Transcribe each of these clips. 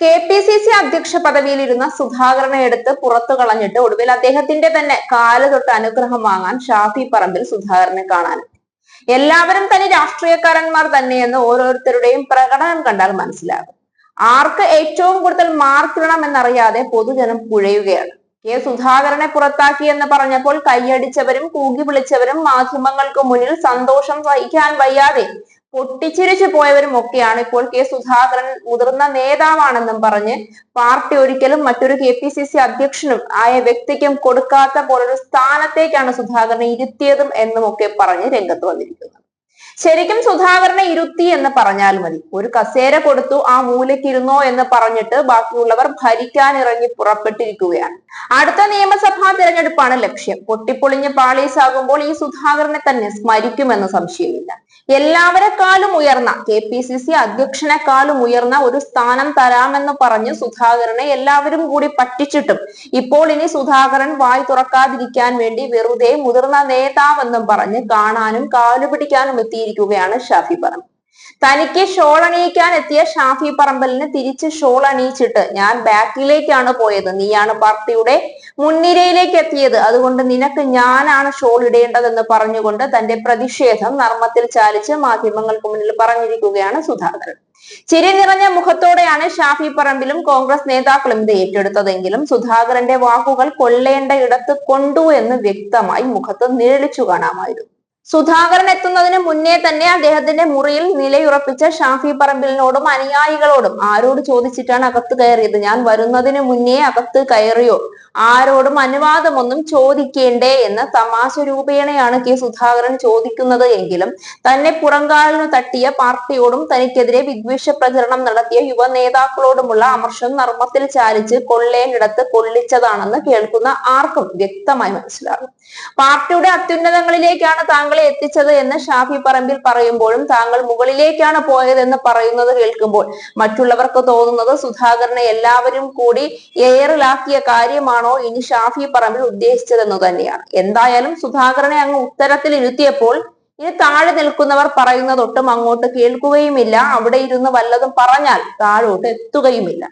KPCC അധ്യക്ഷ പദവിയിലിരുന്ന സുധാകരനെ എടുത്ത് പുറത്തു കളഞ്ഞിട്ട് ഒടുവിൽ അദ്ദേഹത്തിന്റെ തന്നെ കാല് തൊട്ട് അനുഗ്രഹം വാങ്ങാൻ ഷാഫി പറമ്പിൽ സുധാകരനെ കാണാൻ. എല്ലാവരും തന്നെ രാഷ്ട്രീയക്കാരന്മാർ തന്നെയെന്ന് ഓരോരുത്തരുടെയും പ്രകടനം കണ്ടാൽ മനസ്സിലാകും. ആർക്ക് ഏറ്റവും കൂടുതൽ മാർക്ക് ഇടണം എന്നറിയാതെ പൊതുജനം പുഴയുകയാണ്. സുധാകരനെ പുറത്താക്കി എന്ന് പറഞ്ഞപ്പോൾ കൈയടിച്ചവരും കൂകി വിളിച്ചവരും മാധ്യമങ്ങൾക്ക് മുന്നിൽ സന്തോഷം സഹിക്കാൻ വയ്യാതെ പൊട്ടിച്ചിരിച്ചു പോയവരും ഒക്കെയാണ് ഇപ്പോൾ സുധാകരൻ മുതിർന്ന നേതാവാണെന്നും പറഞ്ഞ് പാർട്ടി ഒരിക്കലും മറ്റൊരു KPCC അധ്യക്ഷനും ആയ വ്യക്തിക്കും കൊടുക്കാത്ത പോലൊരു സ്ഥാനത്തേക്കാണ് സുധാകരനെ ഇരുത്തിയതും എന്നും ഒക്കെ പറഞ്ഞ് രംഗത്ത് വന്നിരിക്കുന്നത്. ശരിക്കും സുധാകരനെ ഇരുത്തി എന്ന് പറഞ്ഞാൽ മതി. ഒരു കസേര കൊടുത്തു, ആ മൂലയ്ക്കിരുന്നോ എന്ന് പറഞ്ഞിട്ട് ബാക്കിയുള്ളവർ ഭരിക്കാനിറങ്ങി പുറപ്പെട്ടിരിക്കുകയാണ്. അടുത്ത നിയമസഭാ തിരഞ്ഞെടുപ്പാണ് ലക്ഷ്യം. പൊട്ടിപ്പൊളിഞ്ഞ് പാളീസാകുമ്പോൾ ഈ സുധാകരനെ തന്നെ സ്മരിക്കുമെന്ന് സംശയമില്ല. എല്ലാവരെക്കാളും ഉയർന്ന KPCC അധ്യക്ഷനെക്കാളും ഉയർന്ന ഒരു സ്ഥാനം തരാമെന്ന് പറഞ്ഞ് സുധാകരനെ എല്ലാവരും കൂടി പറ്റിച്ചിട്ടും ഇപ്പോൾ ഇനി സുധാകരൻ വായി തുറക്കാതിരിക്കാൻ വേണ്ടി വെറുതെ മുതിർന്ന നേതാവെന്നും പറഞ്ഞ് കാണാനും കാലുപിടിക്കാനും എത്തിയിരിക്കുകയാണ് ഷാഫി പറമ്പിൽ. തനിക്ക് ഷോൾ അണിയിക്കാൻ എത്തിയ ഷാഫി പറമ്പലിന് തിരിച്ച് ഷോൾ അണിയിച്ചിട്ട് ഞാൻ ബാക്കിലേക്കാണ് പോയത്, നീയാണ് പാർട്ടിയുടെ മുൻനിരയിലേക്ക് എത്തിയത്, അതുകൊണ്ട് നിനക്ക് ഞാനാണ് ഷോൾ ഇടേണ്ടതെന്ന് പറഞ്ഞുകൊണ്ട് തന്റെ പ്രതിഷേധം നർമ്മത്തിൽ ചാലിച്ച് മാധ്യമങ്ങൾക്ക് മുന്നിൽ പറഞ്ഞിരിക്കുകയാണ് സുധാകരൻ. ചിരി നിറഞ്ഞ മുഖത്തോടെയാണ് ഷാഫി പറമ്പിലും കോൺഗ്രസ് നേതാക്കളും ഇത് ഏറ്റെടുത്തതെങ്കിലും സുധാകരന്റെ വാക്കുകൾ കൊള്ളേണ്ട ഇടത്ത് കൊണ്ടു എന്ന് വ്യക്തമായി മുഖത്ത് നിഴലിച്ചു കാണാമായിരുന്നു. സുധാകരൻ എത്തുന്നതിന് മുന്നേ തന്നെ അദ്ദേഹത്തിന്റെ മുറിയിൽ നിലയുറപ്പിച്ച ഷാഫി പറമ്പിലിനോടും അനുയായികളോടും ആരോട് ചോദിച്ചിട്ടാണ് അകത്ത് കയറിയത്, ഞാൻ വരുന്നതിന് മുന്നേ അകത്ത് കയറിയോ, ആരോടും അനുവാദമൊന്നും ചോദിക്കേണ്ടേ എന്ന് തമാശ രൂപേണയാണ് സുധാകരൻ ചോദിക്കുന്നത് എങ്കിലും തന്നെ പുറങ്കാലിന് തട്ടിയ പാർട്ടിയോടും തനിക്കെതിരെ വിദ്വേഷ പ്രചരണം നടത്തിയ യുവ നേതാക്കളോടുമുള്ള അമർഷം നർമ്മത്തിൽ ചാലിച്ച് കൊള്ളേണ്ടിടത്ത് കൊള്ളിച്ചതാണെന്ന് കേൾക്കുന്ന ആർക്കും വ്യക്തമായി മനസ്സിലാകും. പാർട്ടിയുടെ അത്യുന്നതങ്ങളിലേക്കാണ് താങ്കളെ എത്തിച്ചത് എന്ന് ഷാഫി പറമ്പിൽ പറയുമ്പോഴും താങ്കൾ മുകളിലേക്കാണ് പോയതെന്ന് പറയുന്നത് കേൾക്കുമ്പോൾ മറ്റുള്ളവർക്ക് തോന്നുന്നത് സുധാകരനെ എല്ലാവരും കൂടി എയറിലാക്കിയ കാര്യമാണോ ഇനി ഷാഫി പറമ്പിൽ ഉദ്ദേശിച്ചതെന്ന് തന്നെയാണ്. എന്തായാലും സുധാകരനെ അങ്ങ് ഉത്തരത്തിൽ ഇരുത്തിയപ്പോൾ ഇനി താഴെ നിൽക്കുന്നവർ പറയുന്നതൊട്ടും അങ്ങോട്ട് കേൾക്കുകയുമില്ല. അവിടെ ഇരുന്ന് വല്ലതും പറഞ്ഞാൽ താഴോട്ട് എത്തുകയുമില്ല.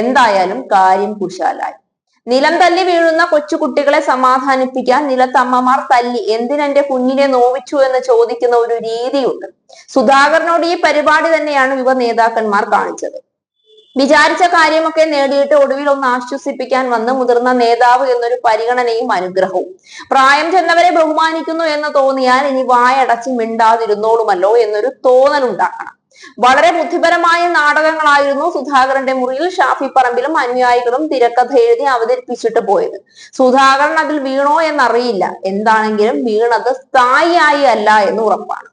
എന്തായാലും കാര്യം കുശാലായി. നിലം തല്ലി വീഴുന്ന കൊച്ചുകുട്ടികളെ സമാധാനിപ്പിക്കാൻ നിലത്തമ്മമാർ തല്ലി എന്തിനെന്റെ കുഞ്ഞിനെ നോവിച്ചു എന്ന് ചോദിക്കുന്ന ഒരു രീതിയുണ്ട്. സുധാകരനോട് ഈ പരിപാടി തന്നെയാണ് യുവ നേതാക്കന്മാർ കാണിച്ചത്. വിചാരിച്ച കാര്യമൊക്കെ നേടിയിട്ട് ഒടുവിൽ ഒന്ന് ആശ്വസിപ്പിക്കാൻ വന്ന് മുതിർന്ന നേതാവ് എന്നൊരു പരിഗണനയും അനുഗ്രഹവും. പ്രായം ചെന്നവരെ ബഹുമാനിക്കുന്നു എന്ന് തോന്നിയാൽ ഇനി വായടച്ച് മിണ്ടാതിരുന്നോളുമല്ലോ എന്നൊരു തോന്നലുണ്ടാക്കണം. വളരെ ബുദ്ധിപരമായ നാടകങ്ങളായിരുന്നു സുധാകരന്റെ മുറിയിൽ ഷാഫി പറമ്പിലും അനുയായികളും തിരക്കഥ എഴുതി അവതരിപ്പിച്ചിട്ട് പോയത്. സുധാകരൻ അതിൽ വീണോ എന്നറിയില്ല. എന്താണെങ്കിലും വീണത് സ്ഥായിയായി അല്ല എന്ന് ഉറപ്പാണ്.